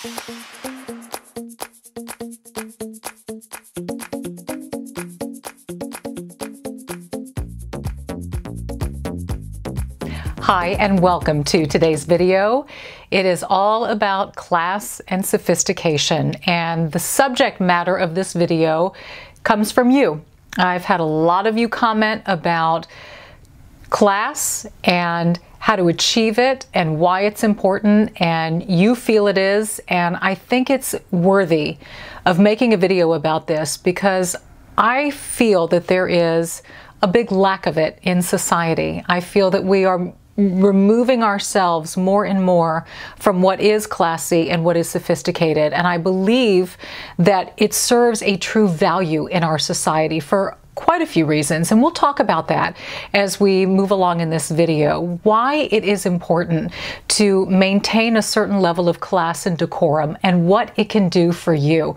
Hi, and welcome to today's video. It is all about class and sophistication, and the subject matter of this video comes from you. I've had a lot of you comment about class and how to achieve it and why it's important, and you feel it is, and I think it's worthy of making a video about this because I feel that there is a big lack of it in society. I feel that we are removing ourselves more and more from what is classy and what is sophisticated. And I believe that it serves a true value in our society for quite a few reasons. And we'll talk about that as we move along in this video, why it is important to maintain a certain level of class and decorum and what it can do for you.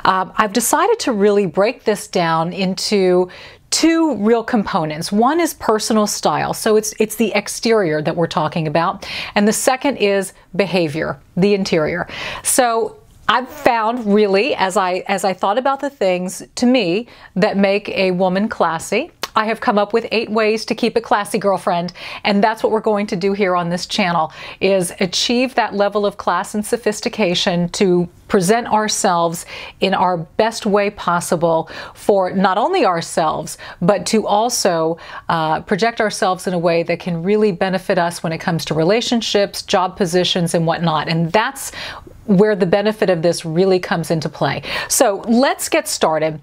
I've decided to really break this down into two real components. One is personal style, so it's the exterior that we're talking about, and the second is behavior, the interior. So I've found really, as I thought about the things to me that make a woman classy, I have come up with 8 ways to keep it classy, girlfriend, and that's what we're going to do here on this channel, is achieve that level of class and sophistication to present ourselves in our best way possible for not only ourselves, but to also project ourselves in a way that can really benefit us when it comes to relationships, job positions, and whatnot. And that's where the benefit of this really comes into play. So let's get started.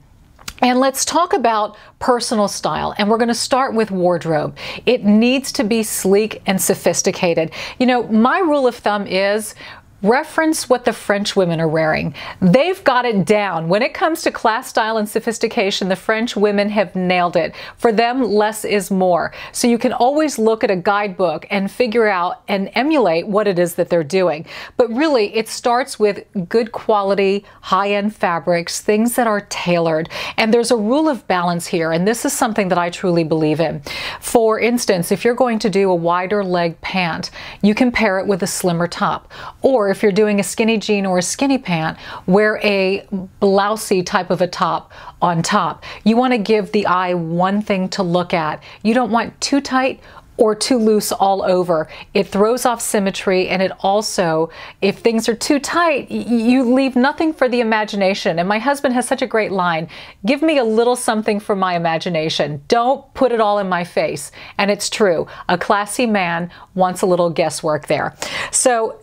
And let's talk about personal style. And we're going to start with wardrobe. It needs to be sleek and sophisticated. You know, my rule of thumb is reference what the French women are wearing. They've got it down. When it comes to class, style, and sophistication, the French women have nailed it. For them, less is more. So you can always look at a guidebook and figure out and emulate what it is that they're doing. But really, it starts with good quality, high-end fabrics, things that are tailored. And there's a rule of balance here, and this is something that I truly believe in. For instance, if you're going to do a wider leg pant, you can pair it with a slimmer top. Or if you're doing a skinny jean or a skinny pant, wear a blousey type of a top on top. You want to give the eye one thing to look at. You don't want too tight or too loose all over. It throws off symmetry, and it also, if things are too tight, you leave nothing for the imagination. And my husband has such a great line, give me a little something for my imagination. Don't put it all in my face. And it's true. A classy man wants a little guesswork there. So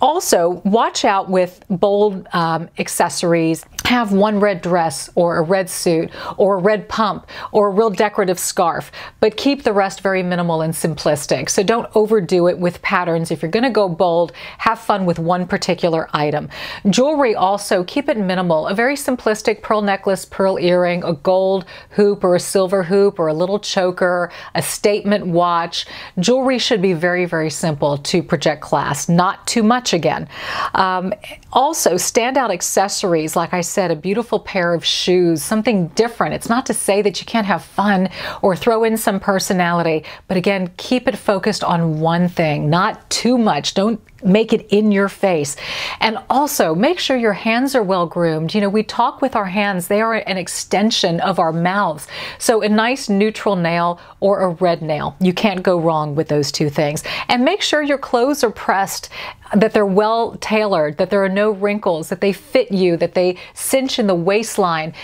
also, watch out with bold accessories. Have one red dress or a red suit or a red pump or a real decorative scarf, but keep the rest very minimal and simplistic. So don't overdo it with patterns. If you're going to go bold, have fun with one particular item. Jewelry also, keep it minimal. A very simplistic pearl necklace, pearl earring, a gold hoop or a silver hoop or a little choker, a statement watch. Jewelry should be very, very simple to project class, not too much again. Also, standout accessories, like I said, a beautiful pair of shoes, something different. It's not to say that you can't have fun or throw in some personality, but again, keep it focused on one thing, not too much. Don't make it in your face. And also make sure your hands are well groomed. You know, we talk with our hands. They are an extension of our mouths. So a nice neutral nail or a red nail. You can't go wrong with those two things. And make sure your clothes are pressed, that they're well tailored, that there are no wrinkles, that they fit you, that they cinch in the waistline.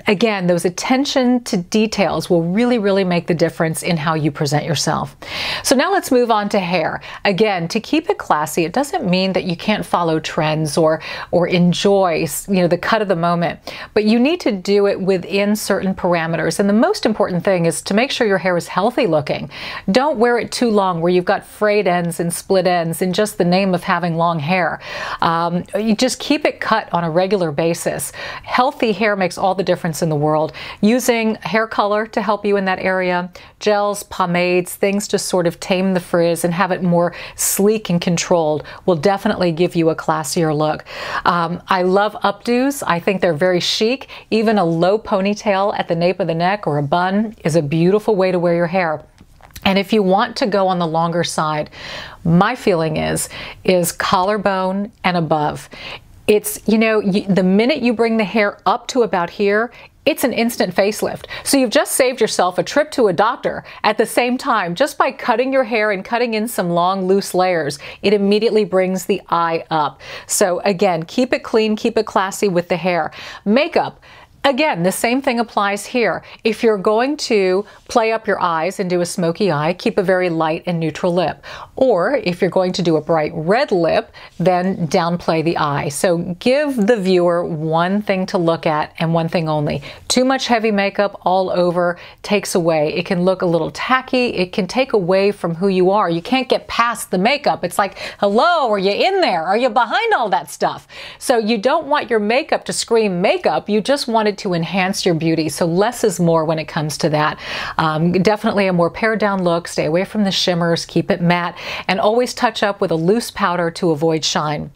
Again, those attention to details will really, really make the difference in how you present yourself. So now let's move on to hair. Again, to keep it classy, it doesn't mean that you can't follow trends or enjoy, you know, the cut of the moment, but you need to do it within certain parameters. And the most important thing is to make sure your hair is healthy looking. Don't wear it too long where you've got frayed ends and split ends in just the name of having long hair. You just keep it cut on a regular basis. Healthy hair makes all the difference in the world. Using hair color to help you in that area, gels, pomades, things to sort of tame the frizz and have it more sleek and controlled will definitely give you a classier look. I love updos. I think they're very chic. Even a low ponytail at the nape of the neck or a bun is a beautiful way to wear your hair. And if you want to go on the longer side, my feeling is collarbone and above. It's, you know, the minute you bring the hair up to about here, it's an instant facelift. So you've just saved yourself a trip to a doctor. At the same time, just by cutting your hair and cutting in some long, loose layers, it immediately brings the eye up. So again, keep it clean, keep it classy with the hair. Makeup. Again, the same thing applies here. If you're going to play up your eyes and do a smoky eye, keep a very light and neutral lip. Or if you're going to do a bright red lip, then downplay the eye. So give the viewer one thing to look at and one thing only. Too much heavy makeup all over takes away. It can look a little tacky. It can take away from who you are. You can't get past the makeup. It's like, hello, are you in there? Are you behind all that stuff? So you don't want your makeup to scream makeup. You just want it to enhance your beauty. So less is more when it comes to that. Definitely a more pared down look. Stay away from the shimmers, keep it matte, and always touch up with a loose powder to avoid shine.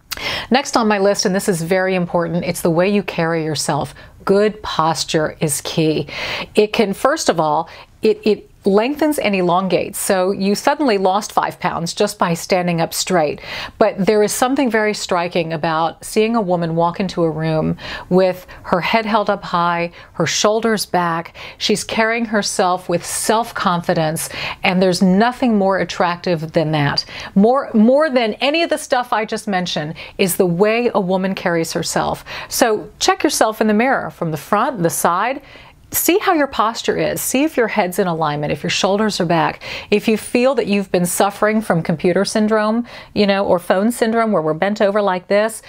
Next on my list, and this is very important, it's the way you carry yourself. Good posture is key. It can, first of all, it lengthens and elongates. So you suddenly lost 5 pounds just by standing up straight. But there is something very striking about seeing a woman walk into a room with her head held up high, her shoulders back. She's carrying herself with self-confidence, and there's nothing more attractive than that. More than any of the stuff I just mentioned is the way a woman carries herself. So check yourself in the mirror from the front, the side. See how your posture is. See if your head's in alignment, if your shoulders are back. If you feel that you've been suffering from computer syndrome, you know, or phone syndrome where we're bent over like this,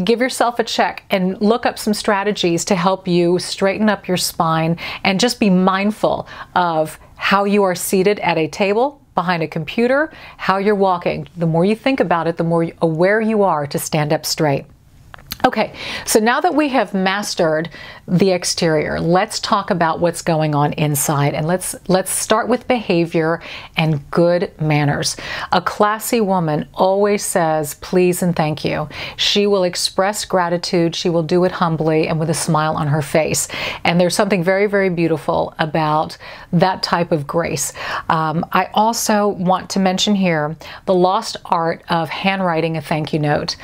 give yourself a check and look up some strategies to help you straighten up your spine and just be mindful of how you are seated at a table, behind a computer, how you're walking. The more you think about it, the more aware you are to stand up straight. Okay, so now that we have mastered the exterior, let's talk about what's going on inside, and let's start with behavior and good manners. A classy woman always says please and thank you. She will express gratitude. She will do it humbly and with a smile on her face. And there's something very, very beautiful about that type of grace. I also want to mention here the lost art of handwriting a thank you note.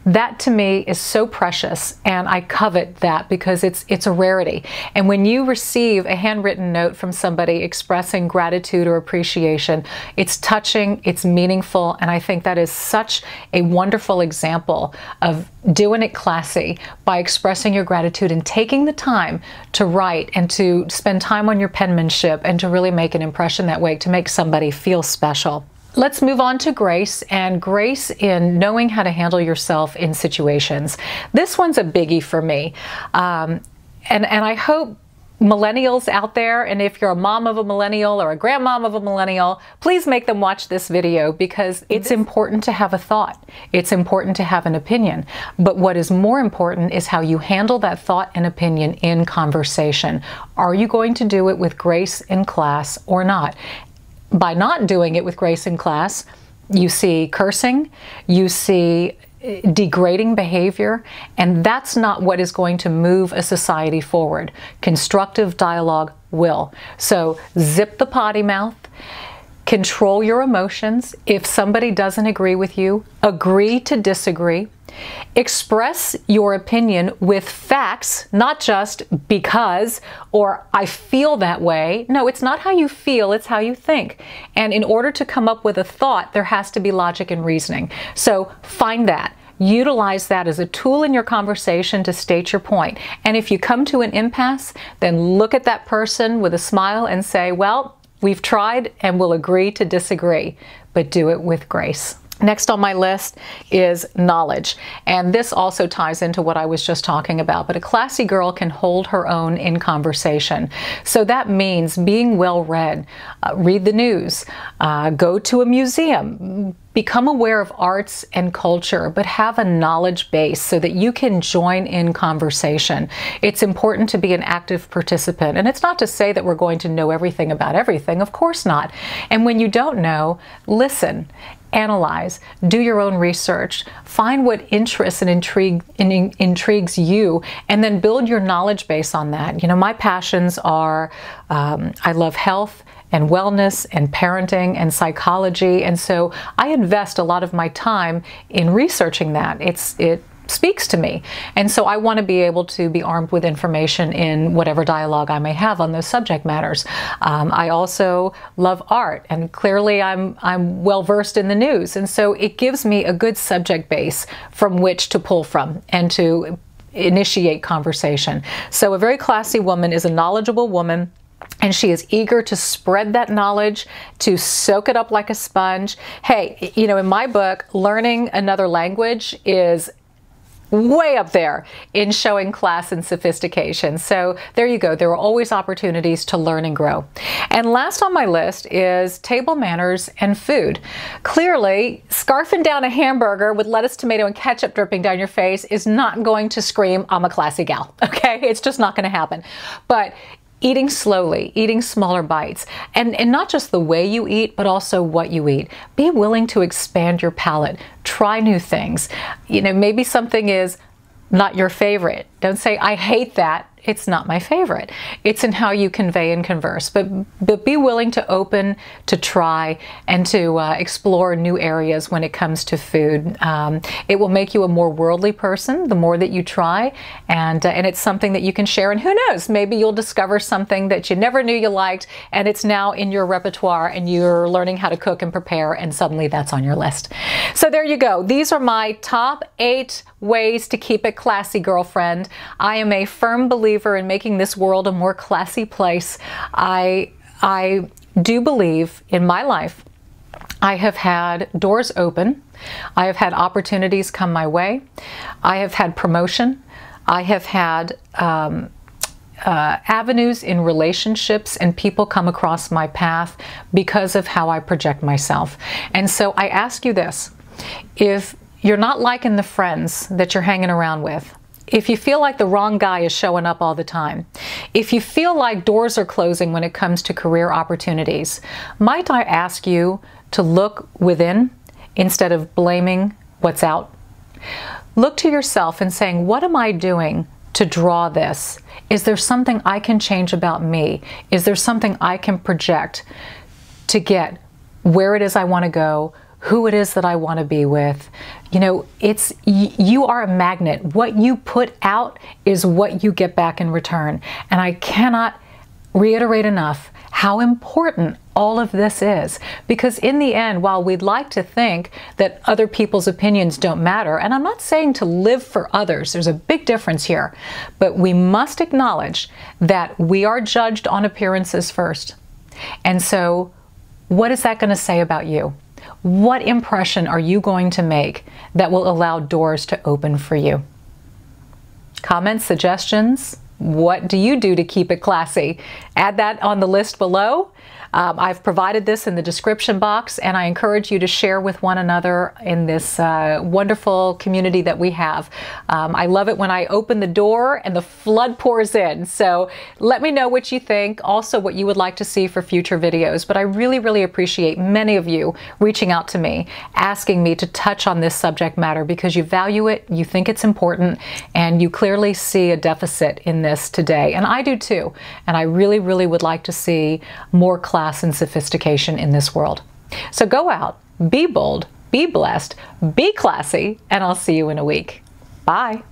That to me is so precious, and I covet that because it's a rarity. And when you receive a handwritten note from somebody expressing gratitude or appreciation, it's touching, it's meaningful, and I think that is such a wonderful example of doing it classy by expressing your gratitude and taking the time to write and to spend time on your penmanship and to really make an impression that way to make somebody feel special. Let's move on to grace, and grace in knowing how to handle yourself in situations. This one's a biggie for me. And I hope millennials out there, and if you're a mom of a millennial or a grandmom of a millennial, please make them watch this video because it's important to have a thought. It's important to have an opinion. But what is more important is how you handle that thought and opinion in conversation. Are you going to do it with grace in class or not? By not doing it with grace in class, you see cursing, you see degrading behavior, and that's not what is going to move a society forward. Constructive dialogue will. So zip the potty mouth, control your emotions. If somebody doesn't agree with you, agree to disagree. Express your opinion with facts, not just because or I feel that way. No, it's not how you feel, it's how you think. And in order to come up with a thought, there has to be logic and reasoning. So find that. Utilize that as a tool in your conversation to state your point. And if you come to an impasse, then look at that person with a smile and say, well, we've tried and we'll agree to disagree, but do it with grace. Next on my list is knowledge, and this also ties into what I was just talking about, but a classy girl can hold her own in conversation. So that means being well-read, read the news, go to a museum, become aware of arts and culture, but have a knowledge base so that you can join in conversation. It's important to be an active participant, and it's not to say that we're going to know everything about everything, of course not. And when you don't know, listen analyze, do your own research, find what interests and intrigues you, and then build your knowledge base on that. You know, my passions are, I love health and wellness and parenting and psychology, and so I invest a lot of my time in researching that. It speaks to me, and so I want to be able to be armed with information in whatever dialogue I may have on those subject matters. I also love art, and clearly I'm well versed in the news, and so it gives me a good subject base from which to pull from and to initiate conversation. So a very classy woman is a knowledgeable woman, and she is eager to spread that knowledge, to soak it up like a sponge. Hey, you know, in my book, learning another language is way up there in showing class and sophistication. So there you go. There are always opportunities to learn and grow. And last on my list is table manners and food. Clearly, scarfing down a hamburger with lettuce, tomato, and ketchup dripping down your face is not going to scream, I'm a classy gal. Okay? It's just not going to happen. But eating slowly, eating smaller bites, and not just the way you eat, but also what you eat. Be willing to expand your palate. Try new things. You know, maybe something is not your favorite. Don't say, I hate that. It's not my favorite. It's in how you convey and converse. But be willing to open, to try, and to explore new areas when it comes to food. It will make you a more worldly person the more that you try, and it's something that you can share. And who knows, maybe you'll discover something that you never knew you liked, and it's now in your repertoire, and you're learning how to cook and prepare, and suddenly that's on your list. So there you go. These are my top 8 ways to keep it classy, girlfriend. I am a firm believer in making this world a more classy place. I do believe in my life I have had doors open. I have had opportunities come my way. I have had promotion. I have had avenues in relationships and people come across my path because of how I project myself. And so I ask you this: if you're not liking the friends that you're hanging around with, if you feel like the wrong guy is showing up all the time, if you feel like doors are closing when it comes to career opportunities, might I ask you to look within instead of blaming what's out? Look to yourself and saying, what am I doing to draw this? Is there something I can change about me? Is there something I can project to get where it is I want to go, who it is that I want to be with? You know, you are a magnet. What you put out is what you get back in return. And I cannot reiterate enough how important all of this is. Because in the end, while we'd like to think that other people's opinions don't matter, and I'm not saying to live for others, there's a big difference here, but we must acknowledge that we are judged on appearances first. And so what is that going to say about you? What impression are you going to make that will allow doors to open for you? Comments, suggestions? What do you do to keep it classy? Add that on the list below. I've provided this in the description box, and I encourage you to share with one another in this wonderful community that we have. I love it when I open the door and the flood pours in. So let me know what you think, also what you would like to see for future videos. But I really, really appreciate many of you reaching out to me, asking me to touch on this subject matter because you value it, you think it's important, and you clearly see a deficit in this today. And I do too. And I really, really would like to see more class and sophistication in this world. So go out, be bold, be blessed, be classy, and I'll see you in a week. Bye.